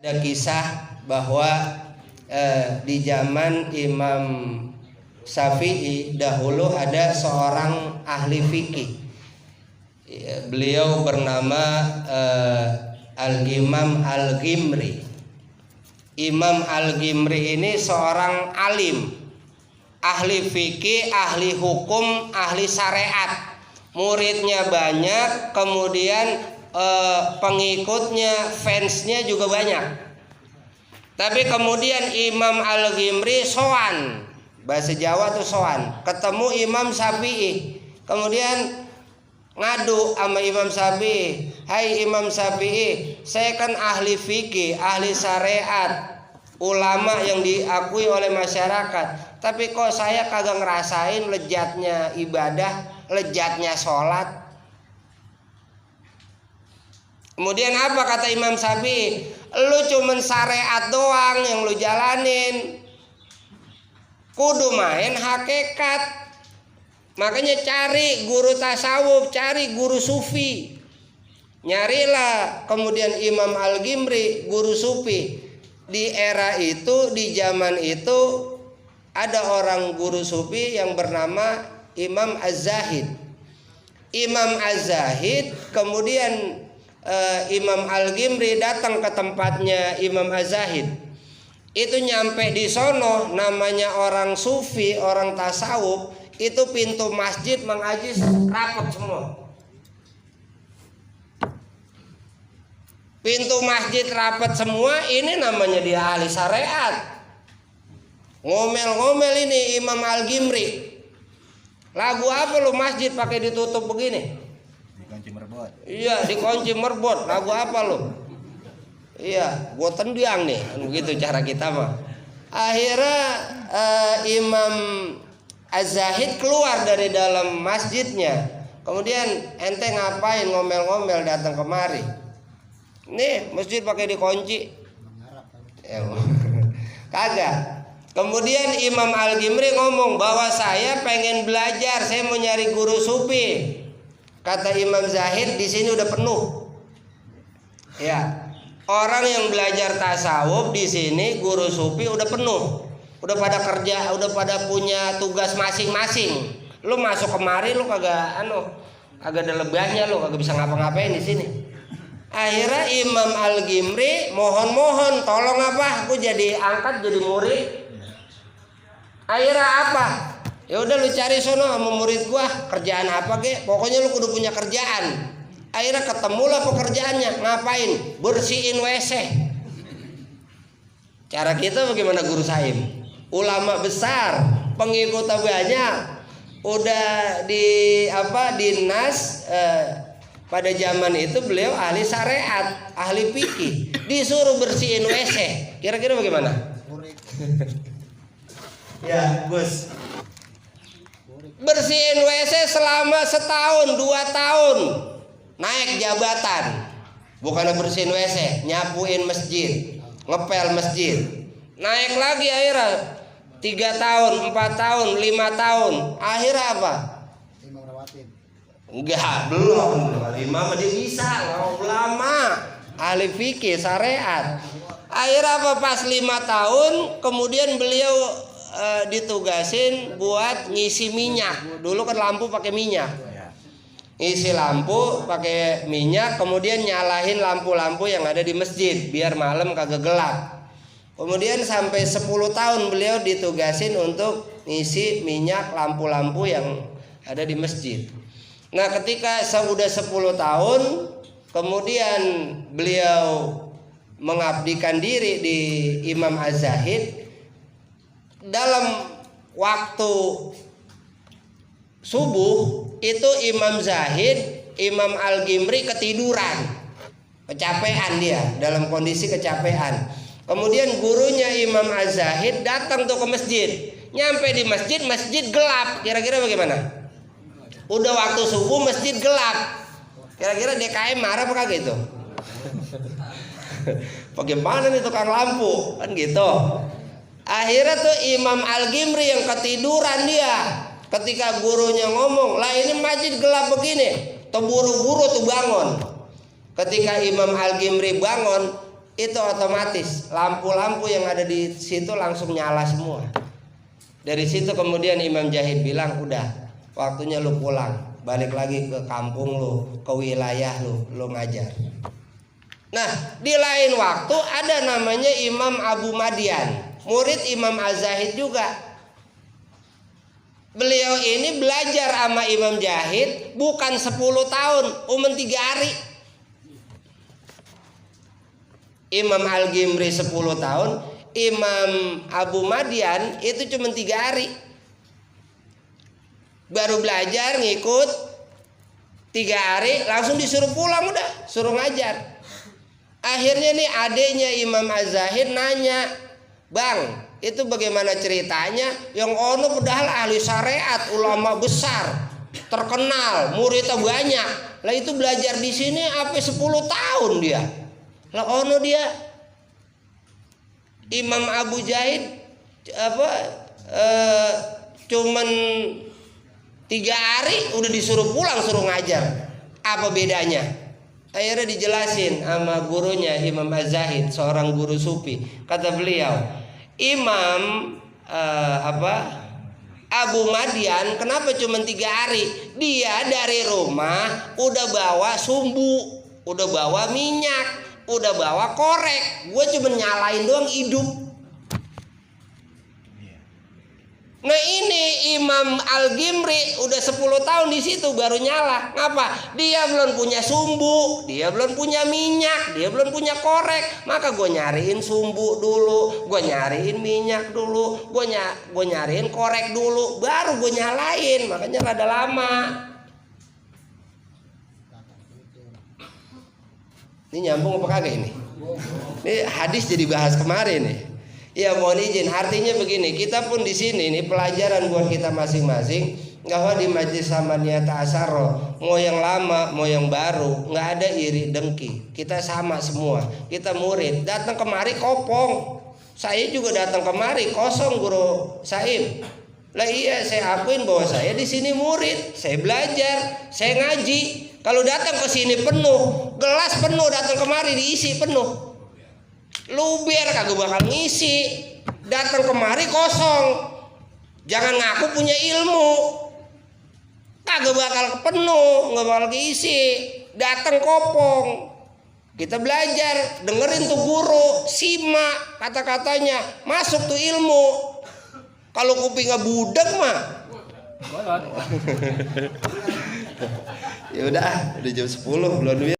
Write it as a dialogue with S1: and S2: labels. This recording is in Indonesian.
S1: Ada kisah bahwa di zaman Imam Syafi'i dahulu ada seorang ahli fikih. Beliau bernama Al-Imam Al-Ghimri. Imam Al-Ghimri ini seorang alim, ahli fikih, ahli hukum, ahli syariat. Muridnya banyak, kemudian pengikutnya, fansnya juga banyak. Tapi kemudian Imam Al-Ghimri sowan, bahasa Jawa tuh sowan, ketemu Imam Syafi'i. Kemudian ngadu sama Imam Syafi'i, "Hai Imam Syafi'i, saya kan ahli fikih, ahli syariat, ulama yang diakui oleh masyarakat, tapi kok saya kagak ngerasain lezatnya ibadah, lezatnya sholat." Kemudian apa kata Imam Syafi'i? "Lu cuman syariat doang yang lu jalanin, kudu main hakikat. Makanya cari guru tasawuf, cari guru sufi." Nyarilah kemudian Imam Al-Ghimri guru sufi. Di era itu, di zaman itu ada orang guru sufi yang bernama Imam Az-Zahid. Imam Az-Zahid kemudian Imam Al-Ghimri datang ke tempatnya Imam Az-Zahid. Itu nyampe di sono, namanya orang sufi, orang tasawuf, itu pintu masjid Mang Ajis rapat semua. Pintu masjid rapat semua, ini namanya dia ahli syariat. Ngomel-ngomel ini Imam Al-Ghimri. Lagu apa lu masjid pakai ditutup begini?
S2: Dikunci merbot.
S1: Iya, dikunci merbot. Lagu apa lu? Iya, gua tendiang nih. Begitu cara kita mah. Akhirnya Imam Az-Zahid keluar dari dalam masjidnya. Kemudian, "Ente ngapain ngomel-ngomel datang kemari?" "Nih, masjid pakai dikunci." Kagak. Kemudian Imam Al-Ghimri ngomong bahwa saya pengen belajar, saya mau nyari guru sufi. Kata Imam Zahid, di sini udah penuh. Ya, orang yang belajar tasawuf di sini guru sufi udah penuh, udah pada kerja, udah pada punya tugas masing-masing. Lu masuk kemari, lu kagak ada lebahnya, lu kagak bisa ngapa-ngapain di sini. Akhirnya Imam Al-Ghimri mohon tolong apa, aku jadi angkat jadi murid. Akhirnya apa? Ya udah lu cari sono sama murid gua, kerjaan apa ge? Pokoknya lu kudu punya kerjaan. Akhirnya ketemulah pekerjaannya, ngapain? Bersihin WC. Cara kita bagaimana Guru Saim? Ulama besar, pengikutnya banyak. Udah dinas pada zaman itu beliau ahli syariat, ahli fikih, disuruh bersihin WC. Kira-kira bagaimana? Ya, Gus. Bersihin WC selama setahun, 2 tahun, naik jabatan. Bukan bersihin WC, nyapuin masjid, ngepel masjid. Naik lagi akhirnya 3 tahun, 4 tahun, 5 tahun. Akhirnya apa?
S2: Imam Rawatin.
S1: Enggak, belum. Imam dia bisa, ulama, ahli fikih, syariat. Akhirnya apa? Pas 5 tahun, kemudian beliau ditugasin buat ngisi minyak. Dulu kan lampu pakai minyak. Ngisi lampu pakai minyak, kemudian nyalahin lampu-lampu yang ada di masjid biar malam kagak gelap. Kemudian sampai 10 tahun beliau ditugasin untuk ngisi minyak lampu-lampu yang ada di masjid. Nah, ketika sudah 10 tahun, kemudian beliau mengabdikan diri di Imam Az-Zahid. Dalam waktu subuh itu Imam Zahid, Imam Al-Ghimri ketiduran, kecapean dia, dalam kondisi kecapean. Kemudian gurunya Imam Az-Zahid datang tuh ke masjid. Nyampe di masjid, masjid gelap. Kira-kira bagaimana? Udah waktu subuh, masjid gelap. Kira-kira DKM marah apa kagak itu? Bagaimana nih tukang lampu? Kan gitu. Akhirnya tuh Imam Al-Ghimri yang ketiduran dia. Ketika gurunya ngomong, "Lah ini masjid gelap begini." Tuh buru-buru tuh bangun. Ketika Imam Al-Ghimri bangun, itu otomatis lampu-lampu yang ada di situ langsung nyala semua. Dari situ kemudian Imam Jahid bilang, udah waktunya lu pulang, balik lagi ke kampung lu, ke wilayah lu ngajar. Nah, di lain waktu ada namanya Imam Abu Madian, murid Imam Az-Zahid juga. Beliau ini belajar sama Imam Jahid bukan 10 tahun, cuma 3 hari. Imam Al-Ghimri 10 tahun, Imam Abu Madian itu cuma 3 hari. Baru belajar ngikut 3 hari langsung disuruh pulang, udah suruh ngajar. Akhirnya nih adeknya Imam Az-Zahid nanya, "Bang, itu bagaimana ceritanya? Yang ono padahal ahli syariat, ulama besar, terkenal, muridnya banyak. Lah itu belajar di sini apa 10 tahun dia. Lah ono dia Imam Abu Jahid cuman 3 hari udah disuruh pulang, suruh ngajar. Apa bedanya?" Akhirnya dijelasin sama gurunya Imam Az-Zahid, seorang guru sufi. Kata beliau, Imam Abu Madian kenapa cuma 3 hari? Dia dari rumah udah bawa sumbu, udah bawa minyak, udah bawa korek. Gue cuma nyalain doang hidup. Nah ini Imam Al-Ghimri udah 10 tahun di situ baru nyala. Ngapa? Dia belum punya sumbu, dia belum punya minyak, dia belum punya korek. Maka gue nyariin sumbu dulu, gue nyariin minyak dulu, gue nyariin korek dulu, baru gue nyalain. Makanya rada lama. Ini nyambung apa kagak ini? Ini hadis jadi bahas kemarin nih. Ya mohon izin, artinya begini, kita pun di sini ini pelajaran buat kita masing-masing, bahwa di Majelis Samaniyah Ta'asarro, mau yang lama, mau yang baru, nggak ada iri dengki. Kita sama semua, kita murid. Datang kemari kopong, saya juga datang kemari kosong guru Saim. Lah iya, saya akuin bahwa saya di sini murid, saya belajar, saya ngaji. Kalau datang ke sini penuh, gelas penuh, datang kemari diisi penuh. Luber kagak bakal ngisi. Datang kemari kosong, jangan ngaku punya ilmu, kagak bakal penuh, nggak bakal diisi. Datang kopong, kita belajar, dengerin tuh guru, simak kata-katanya, masuk tuh ilmu. Kalau kupingnya budak mah ya udah jam 10 belum.